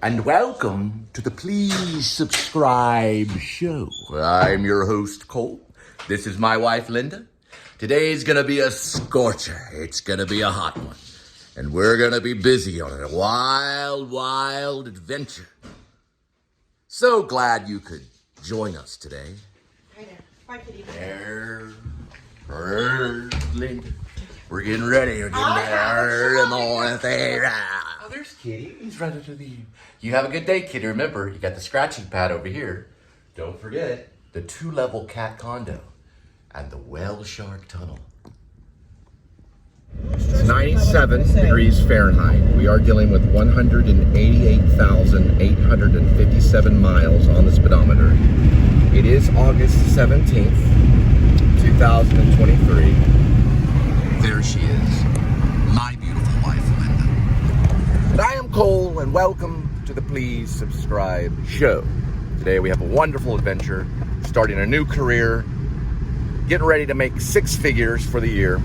and welcome to the Please Subscribe show. I'm your host, Cole. This is my wife, Linda. Today's gonna be a scorcher. It's gonna be a hot one. And we're gonna be busy on a wild, wild adventure. So glad you could join us today. Hi there. Bye, kitty. There's Linda. We're getting ready. We're getting there in the morning. Oh, there's Kitty. He's running to the... You have a good day, Kitty. Remember, you got the scratching pad over here. Don't forget the 2-level cat condo and the whale shark tunnel. It's 97 degrees Fahrenheit. We are dealing with 188,857 miles on the speedometer. It is August 17th, 2023. There she is, my beautiful wife, Linda. And I am Cole, and welcome to the Please Subscribe show. Today we have a wonderful adventure, starting a new career, getting ready to make 6 figures for the year.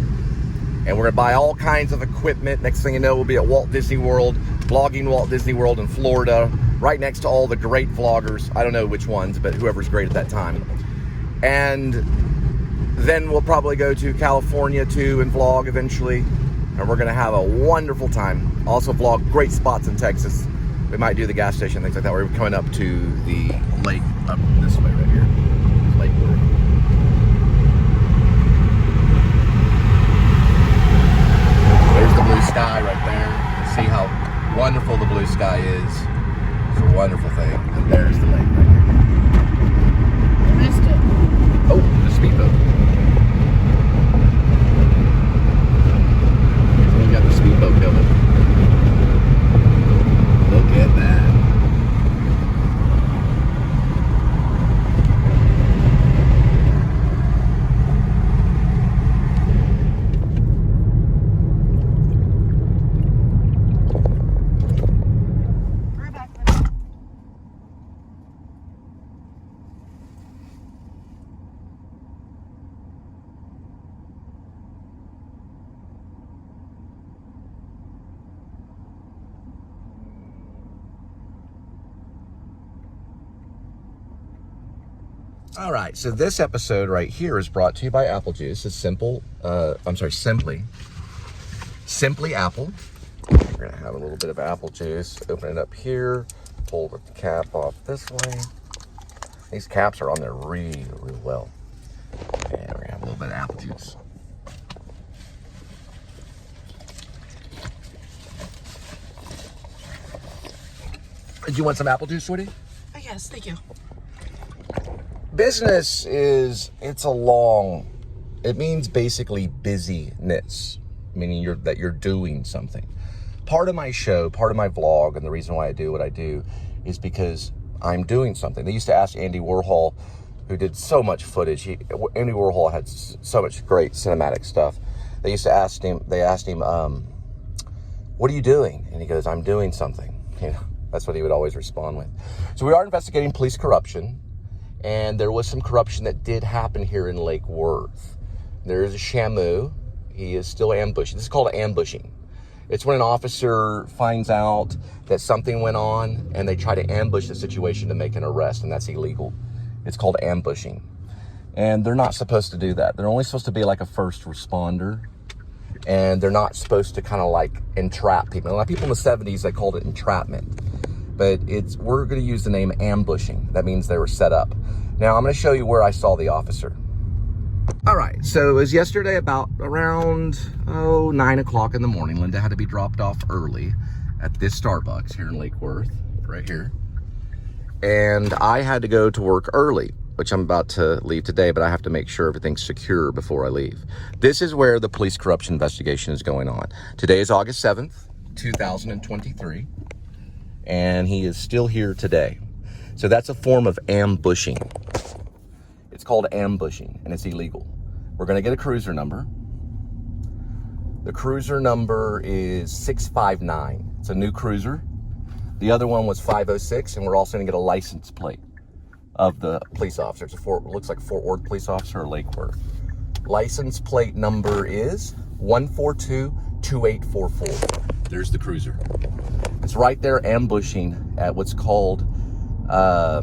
And we're gonna buy all kinds of equipment. Next thing you know, we'll be at Walt Disney World, vlogging Walt Disney World in Florida, right next to all the great vloggers. I don't know which ones, but whoever's great at that time. And then we'll probably go to California too and vlog eventually. And we're gonna have a wonderful time. Also vlog great spots in Texas. We might do the gas station, things like that. We're coming up to the lake up this way right here. Lake Worth. There's the blue sky right there. See how wonderful the blue sky is. It's a wonderful thing. And there's the lake right here. I missed it. Oh, the speedboat. So we got the speedboat going. Look at that. We're back. All right, so this episode right here is brought to you by Apple Juice. It's Simply Apple. We're gonna have a little bit of apple juice. Open it up here, pull the cap off this way. These caps are on there really, really well. And we're gonna have a little bit of apple juice. Did you want some apple juice, sweetie? Oh, yes, thank you. Business it means basically busyness, meaning that you're doing something. Part of my show, part of my vlog, and the reason why I do what I do is because I'm doing something. They used to ask Andy Warhol, who did so much footage. Andy Warhol had so much great cinematic stuff. They asked him, what are you doing? And he goes, I'm doing something. You know, that's what he would always respond with. So we are investigating police corruption. And there was some corruption that did happen here in Lake Worth. There is a Shamu. He is still ambushing. This is called ambushing. It's when an officer finds out that something went on and they try to ambush the situation to make an arrest, and that's illegal. It's called ambushing. And they're not supposed to do that. They're only supposed to be like a first responder. And they're not supposed to kind of like entrap people. A lot of people in the 70s, they called it entrapment. But we're going to use the name ambushing. That means they were set up. Now I'm going to show you where I saw the officer. All right, so it was yesterday about around 9 o'clock in the morning. Linda had to be dropped off early at this Starbucks here in Lake Worth, right here. And I had to go to work early, which I'm about to leave today, but I have to make sure everything's secure before I leave. This is where the police corruption investigation is going on. Today is August 7th, 2023. And he is still here today. So that's a form of ambushing. It's called ambushing, and it's illegal. We're gonna get a cruiser number. The cruiser number is 659. It's a new cruiser. The other one was 506, and we're also gonna get a license plate of the police officer. It looks like Fort Worth police officer or Lake Worth. License plate number is 1422844. There's the cruiser. It's right there ambushing at what's called a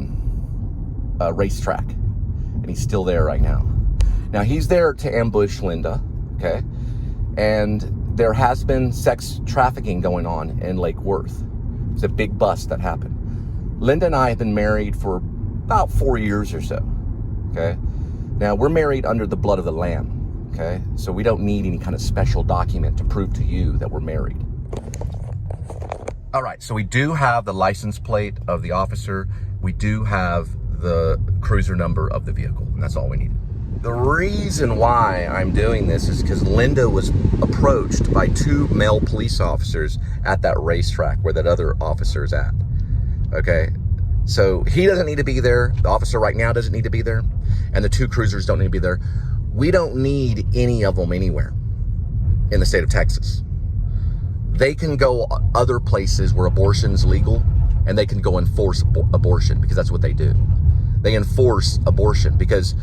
racetrack. And he's still there right now. Now, he's there to ambush Linda, okay? And there has been sex trafficking going on in Lake Worth. It's a big bust that happened. Linda and I have been married for about 4 years or so, okay? Now, we're married under the blood of the Lamb, okay? So we don't need any kind of special document to prove to you that we're married. All right, so we do have the license plate of the officer. We do have the cruiser number of the vehicle, and that's all we need. The reason why I'm doing this is because Linda was approached by 2 male police officers at that racetrack where that other officer is at, okay? So he doesn't need to be there. The officer right now doesn't need to be there. And the 2 cruisers don't need to be there. We don't need any of them anywhere in the state of Texas. They can go other places where abortion's legal, and they can go enforce abortion, because that's what they do. They enforce abortion because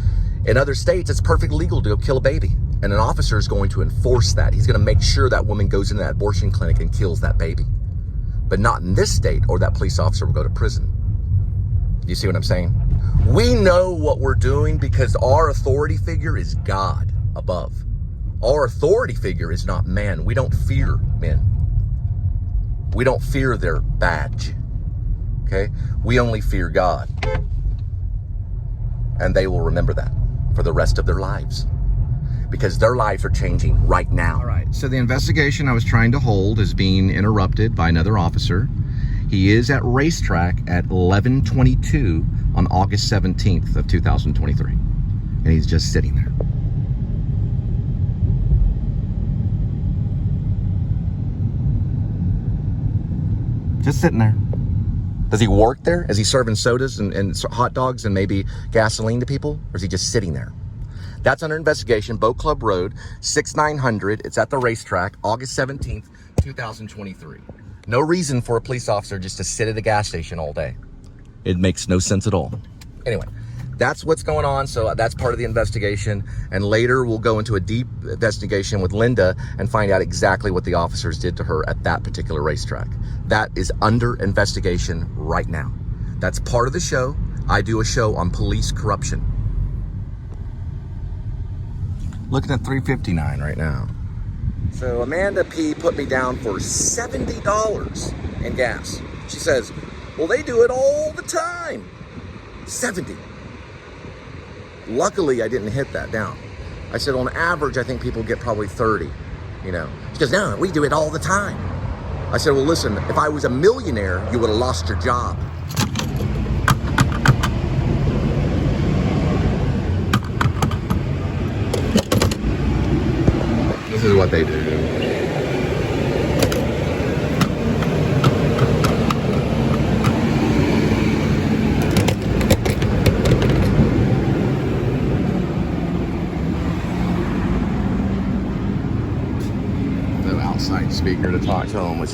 in other states, it's perfectly legal to go kill a baby. And an officer is going to enforce that. He's going to make sure that woman goes into that abortion clinic and kills that baby. But not in this state, or that police officer will go to prison. You see what I'm saying? We know what we're doing because our authority figure is God above. Our authority figure is not man. We don't fear men. We don't fear their badge. Okay? We only fear God. And they will remember that for the rest of their lives, because their lives are changing right now. All right, so the investigation I was trying to hold is being interrupted by another officer. He is at racetrack at 11:22 on August 17th of 2023. And he's just sitting there. Just sitting there. Does he work there? Is he serving sodas and hot dogs and maybe gasoline to people? Or is he just sitting there? That's under investigation. Boat Club Road, 6900. It's at the racetrack, August 17th, 2023. No reason for a police officer just to sit at a gas station all day. It makes no sense at all. Anyway, that's what's going on. So that's part of the investigation. And later we'll go into a deep investigation with Linda and find out exactly what the officers did to her at that particular racetrack. That is under investigation right now. That's part of the show. I do a show on police corruption. Looking at $3.59 right now. So Amanda P put me down for $70 in gas. She says, well, they do it all the time. 70. Luckily, I didn't hit that down. I said, on average, I think people get probably 30, you know. She goes, no, we do it all the time. I said, well, listen, if I was a millionaire, you would have lost your job. This is what they do. Outside speaker to talk to them, which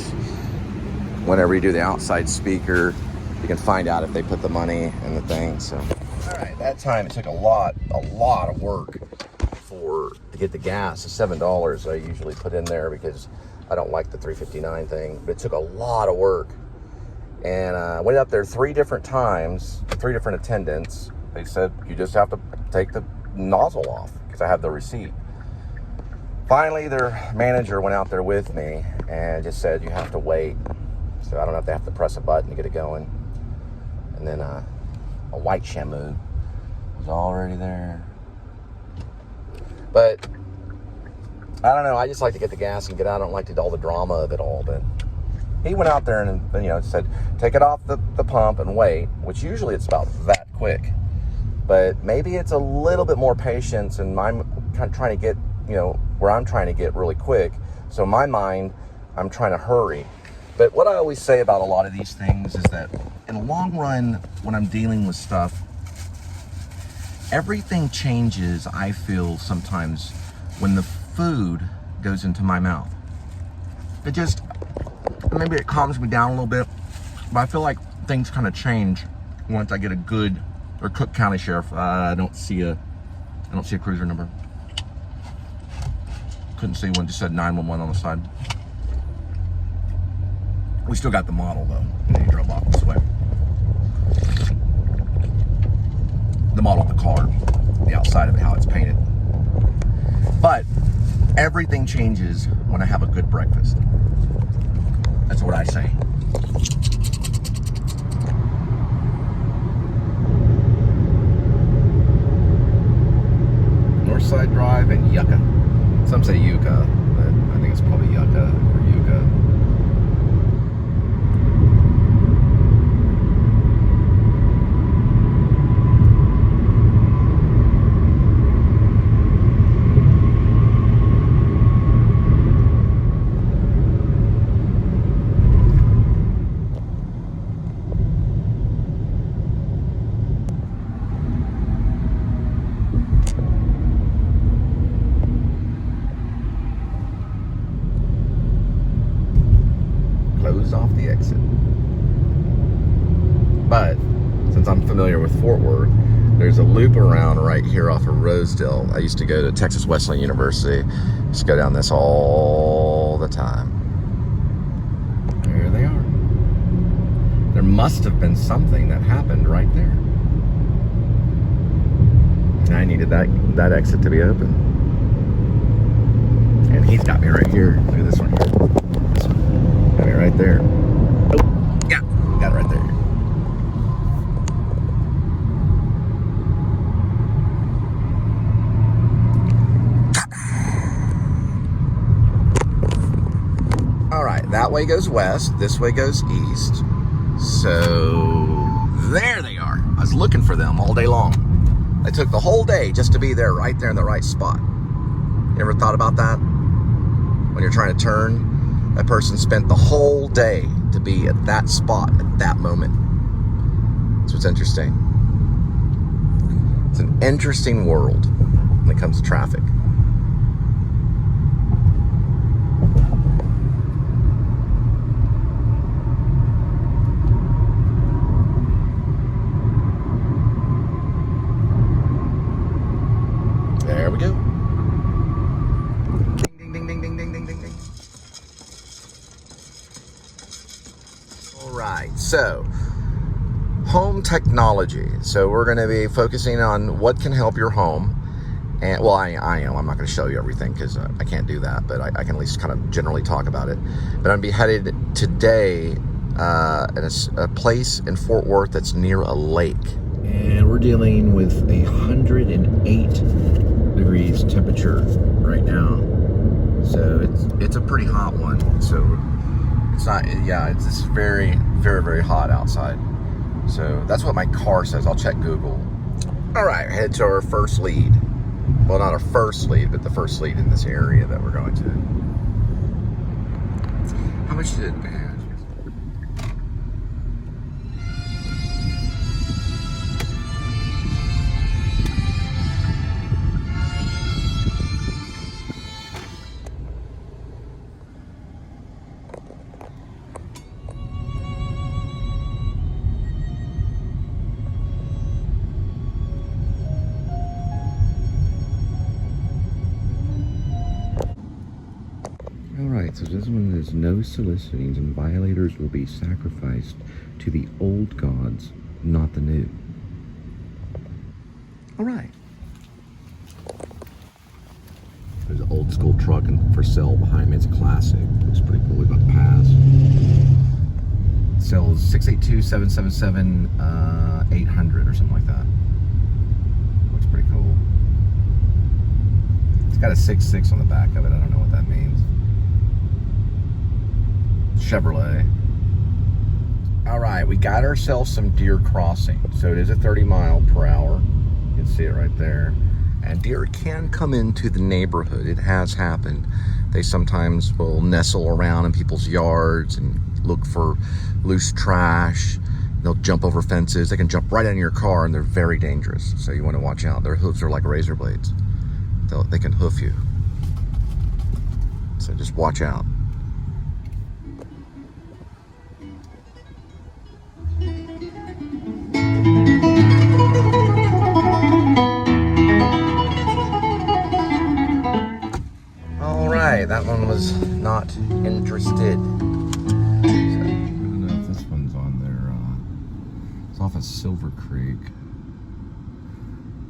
whenever you do the outside speaker, you can find out if they put the money in the thing. So, all right, that time it took a lot of work to get the gas. The $7 I usually put in there because I don't like the $3.59 thing, but it took a lot of work. And I went up there 3 different times, 3 different attendants. They said, you just have to take the nozzle off, because I have the receipt. Finally, their manager went out there with me and just said, you have to wait. So I don't know if they have to press a button to get it going. And then a white Shamu was already there. But I don't know, I just like to get the gas and get out. I don't like to do all the drama of it all. But he went out there and said, take it off the pump and wait, which usually it's about that quick. But maybe it's a little bit more patience, and I'm trying to get, where I'm trying to get really quick. So in my mind, I'm trying to hurry. But what I always say about a lot of these things is that in the long run, when I'm dealing with stuff, everything changes, I feel, sometimes when the food goes into my mouth. Maybe it calms me down a little bit, but I feel like things kind of change once I get a good, or Cook County Sheriff. I don't see a cruiser number. Couldn't see one, just said 911 on the side. We still got the model though, and he drove off this way. The model of the car, the outside of it, how it's painted. But everything changes when I have a good breakfast. That's what I say. Northside Drive and Yucca. Some say Yucca, but I think it's probably Yucca or Yucca. Closed off the exit. But since I'm familiar with Fort Worth, there's a loop around right here off of Rosedale. I used to go to Texas Wesleyan University. Just go down this all the time. There they are. There must have been something that happened right there. And I needed that exit to be open. And he's got me right here. Look at this one here. This one. Got me right there. Oh, yeah, got it right there. All right, that way goes west, this way goes east. So there they are. I was looking for them all day long. I took the whole day just to be there, right there in the right spot. You ever thought about that? When you're trying to turn, that person spent the whole day to be at that spot at that moment. That's what's interesting. It's an interesting world when it comes to traffic. There we go. Ding, ding, ding, ding, ding, ding, ding, ding. All right, so home technology. So we're going to be focusing on what can help your home. And well, I am. I'm not going to show you everything because I can't do that, but I can at least kind of generally talk about it. But I'm going to be headed today in a place in Fort Worth that's near a lake. And we're dealing with 108 degrees temperature right now. So it's a pretty hot one. So it's not, yeah, it's just very, very, very hot outside. So that's what my car says. I'll check Google. All right, head to our first lead. Well, not our first lead, but the first lead in this area that we're going to. How much did it pay? So this one is no solicitings, and violators will be sacrificed to the old gods, not the new. All right. There's an old school truck for sale behind me. It's a classic. Looks pretty cool. We're about to pass. It sells 682-777-800 or something like that. Looks pretty cool. It's got a 6.6 on the back of it. I don't know what that means. Chevrolet. All right, we got ourselves some deer crossing. So it is a 30 mile per hour. You can see it right there. And deer can come into the neighborhood. It has happened. They sometimes will nestle around in people's yards and look for loose trash. They'll jump over fences. They can jump right into your car, and they're very dangerous. So you want to watch out. Their hooves are like razor blades. They can hoof you. So just watch out. All right, that one was not interested. So off of Silver Creek.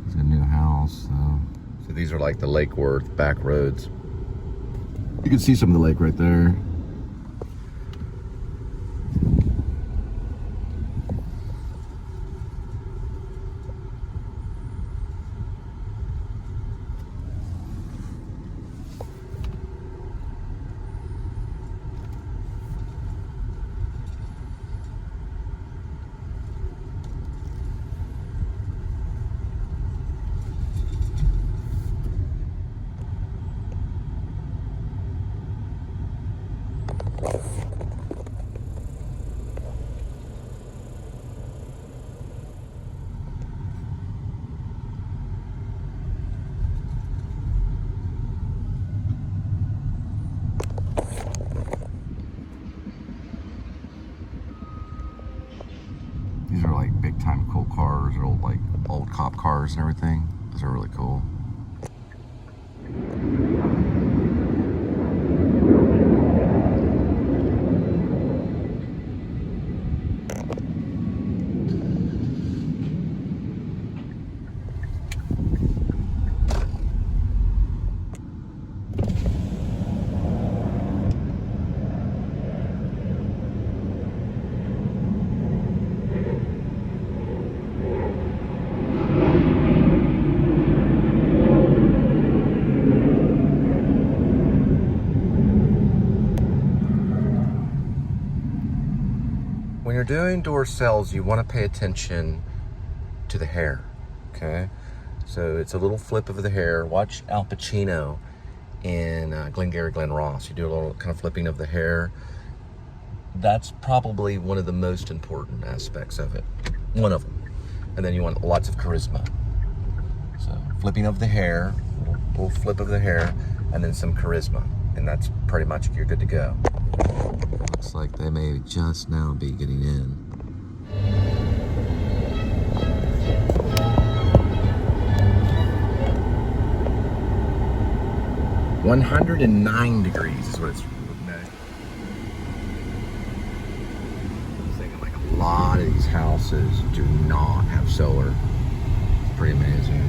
It's a new house, so these are like the Lake Worth back roads. You can see some of the lake right there. These are like big time cool cars, or old cop cars and everything. Those are really cool. When you're doing door cells, you want to pay attention to the hair, okay? So it's a little flip of the hair. Watch Al Pacino in Glengarry Glen Ross. You do a little kind of flipping of the hair. That's probably one of the most important aspects of it. One of them. And then you want lots of charisma. So flipping of the hair, little flip of the hair, and then some charisma. And that's pretty much, you're good to go. Looks like they may just now be getting in. "109 degrees is what it's looking at. I'm thinking like a lot of these houses do not have solar. It's pretty amazing.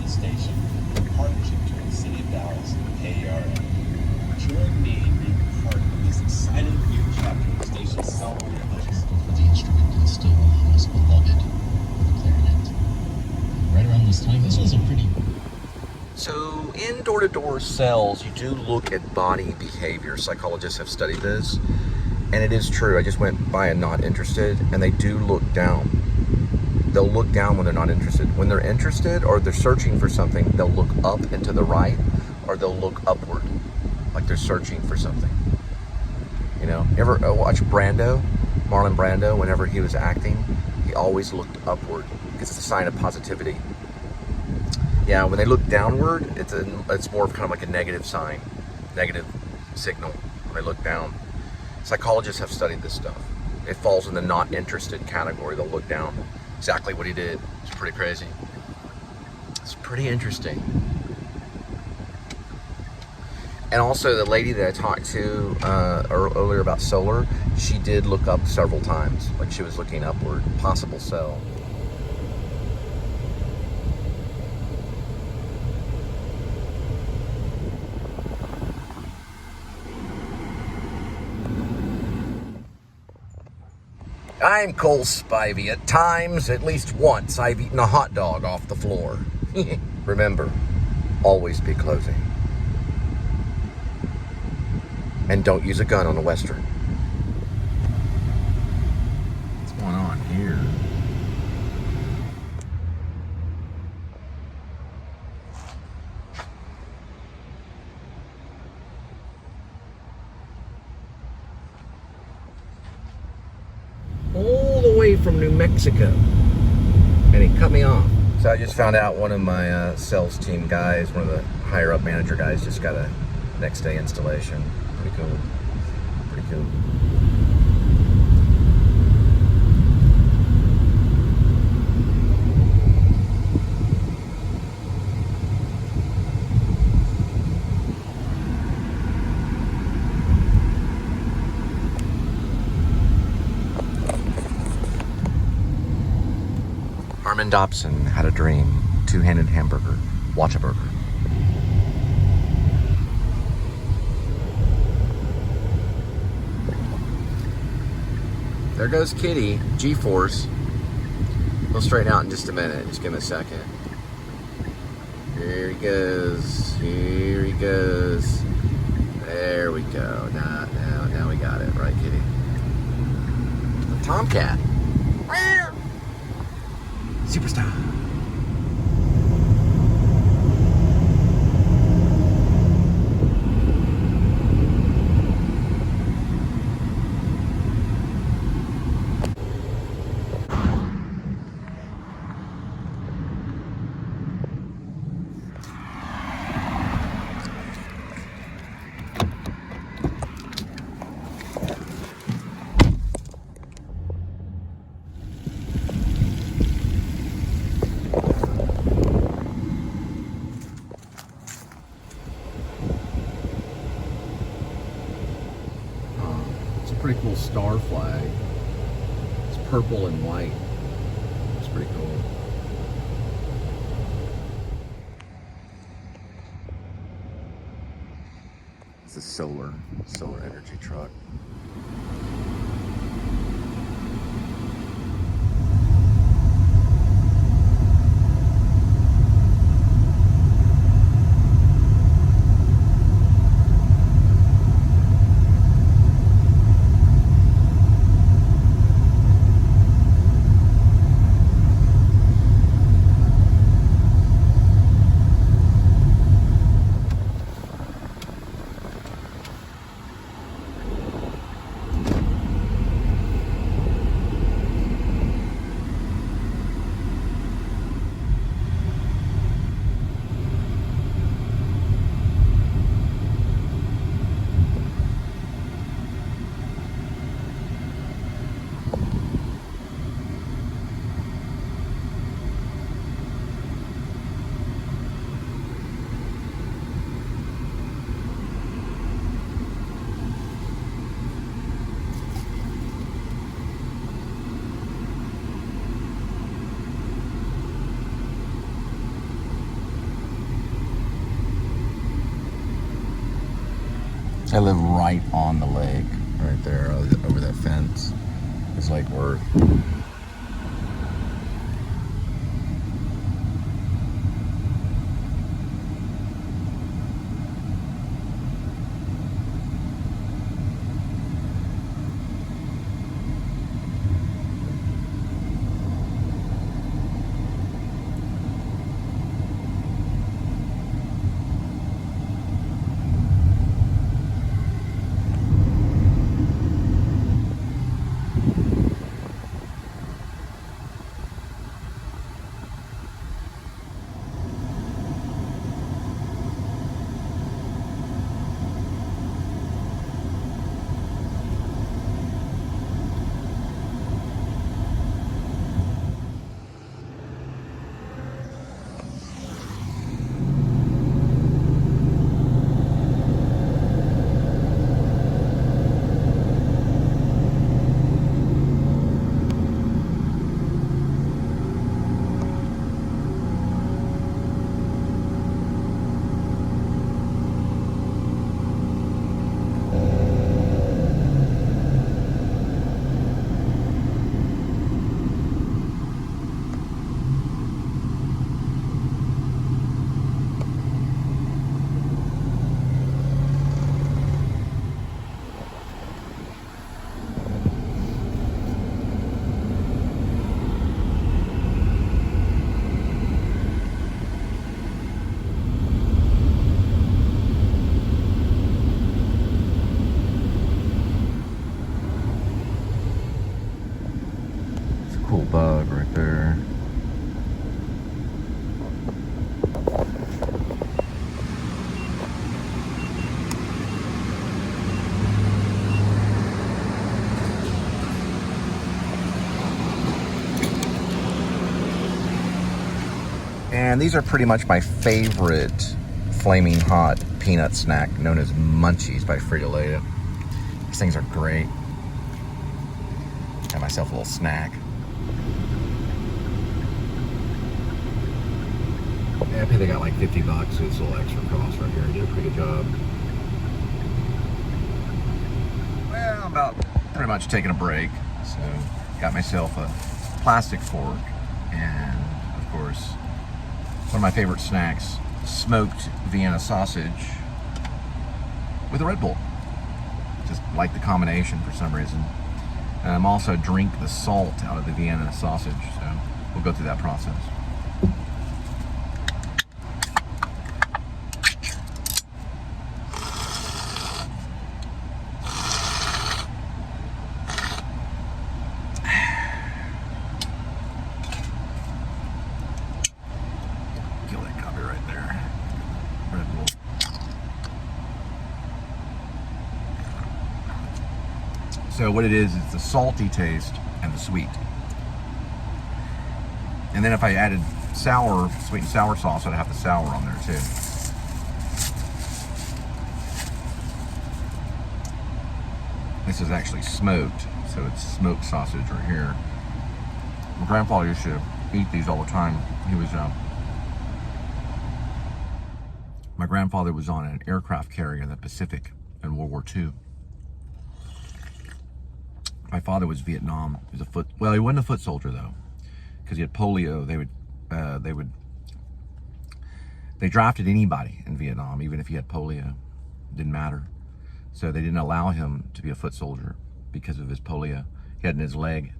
Station, in partnership between the City of Dallas and KRM. Join me in being part of this exciting new chapter of the station's software development. For the instrument is still one of the most beloved for the clarinet. Right around this time, this was a pretty... So in door-to-door cells, you do look at body behavior. Psychologists have studied this, and it is true. I just went by a not interested, and they do look down. They'll look down when they're not interested. When they're interested or they're searching for something, they'll look up and to the right, or they'll look upward, like they're searching for something. You know, ever watch Brando, Marlon Brando, whenever he was acting, he always looked upward because it's a sign of positivity. Yeah, when they look downward, it's more of kind of like a negative sign, negative signal when they look down. Psychologists have studied this stuff. It falls in the not interested category. They'll look down. Exactly what he did. It's pretty crazy. It's pretty interesting. And also the lady that I talked to earlier about solar, she did look up several times, like she was looking upward, possible cell. I'm Cole Spivey. At times, at least once, I've eaten a hot dog off the floor. Remember, always be closing. And don't use a gun on a Western. What's going on here? All the way from New Mexico, and he cut me off. So I just found out one of my sales team guys, one of the higher up manager guys, just got a next day installation. Pretty cool. Pretty cool. Harmon Dobson had a dream. Two-handed hamburger. Watch a burger. There goes Kitty. G-force. He'll straighten out in just a minute. Just give him a second. Here he goes. Here he goes. There we go. Now we got it. Right, Kitty? A tomcat. Superstar. Pretty cool star flag. It's purple and white. It's pretty cool. It's a solar energy truck. I live right on the lake, right there, over that fence. It's Lake Worth. And these are pretty much my favorite flaming hot peanut snack known as Munchies by Frito-Lay. These things are great. Got myself a little snack. Yeah, I think they got like $50 for this little extra cost right here. They did a pretty good job. Well, I'm about pretty much taking a break. So, got myself a plastic fork and, of course, one of my favorite snacks, smoked Vienna sausage with a Red Bull. Just like the combination for some reason. And I'm also drink the salt out of the Vienna sausage, so we'll go through that process. Kill that copy right there. Red Bull. So what it is, it's the salty taste and the sweet. And then if I added sweet and sour sauce, I'd have the sour on there too. This is actually smoked, so it's smoked sausage right here. My grandfather used to eat these all the time. My grandfather was on an aircraft carrier in the Pacific in World War II. My father was Vietnam. He was he wasn't a foot soldier though, because he had polio. They drafted anybody in Vietnam, even if he had polio. It didn't matter. So they didn't allow him to be a foot soldier because of his polio. He had in his leg.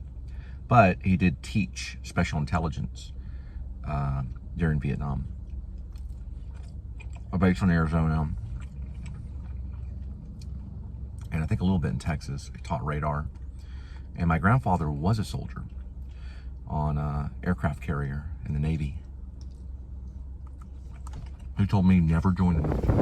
But he did teach special intelligence during Vietnam. A base in Arizona. And I think a little bit in Texas. He taught radar. And my grandfather was a soldier on an aircraft carrier in the Navy. He told me never join the military.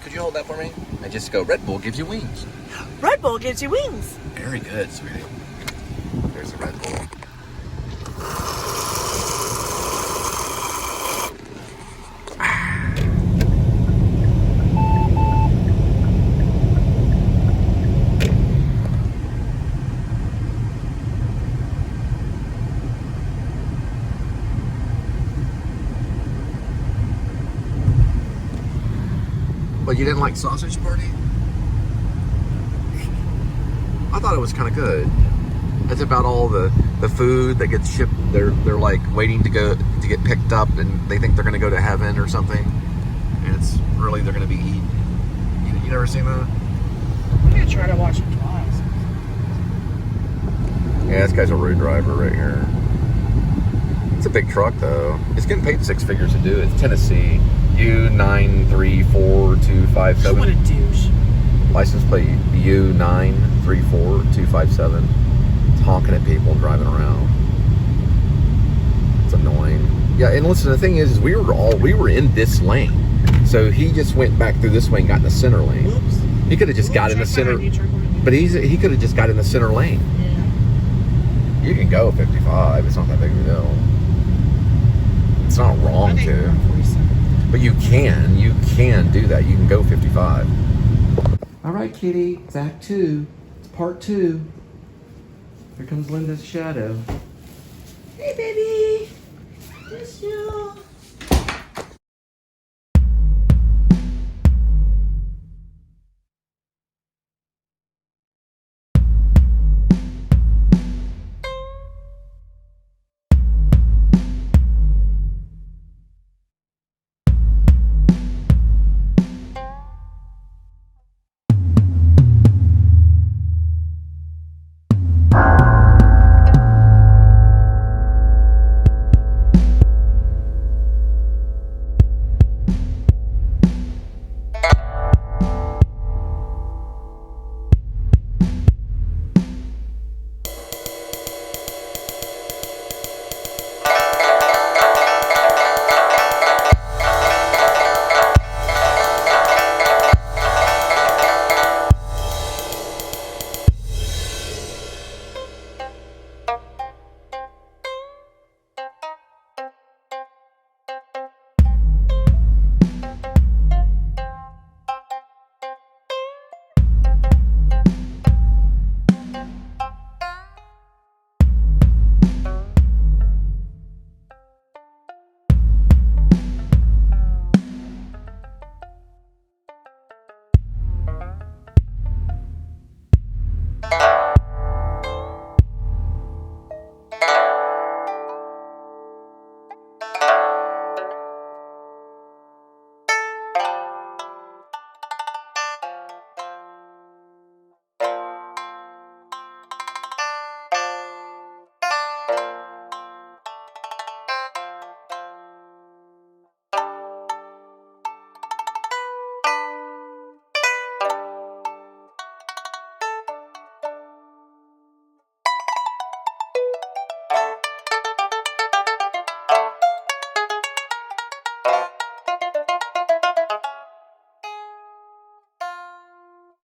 Could you hold that for me? And just go, Red Bull gives you wings. Red Bull gives you wings. Very good, sweetie. There's the Red Bull. But you didn't like Sausage Party? I thought it was kind of good. It's about all the food that gets shipped. They're like waiting to get picked up, and they think they're going to go to heaven or something. And it's really they're going to be eaten. You never seen that? I'm gonna try to watch it twice. Yeah, this guy's a road driver right here. It's a big truck though. It's getting paid 6 figures to do it. It's Tennessee U934257. What a douche. License plate U934257. It's honking at people driving around. It's annoying. Yeah, and listen, the thing is we were in this lane. So he just went back through this way and got in the center lane. Whoops. He could have just got in the center. But he could have just got in the center lane. Yeah. You can go 55. It's not that big of a deal. It's not wrong to. But you can do that. You can go 55. All right, kitty, it's Act 2. It's part 2. Here comes Linda's shadow. Hey, baby. Miss you.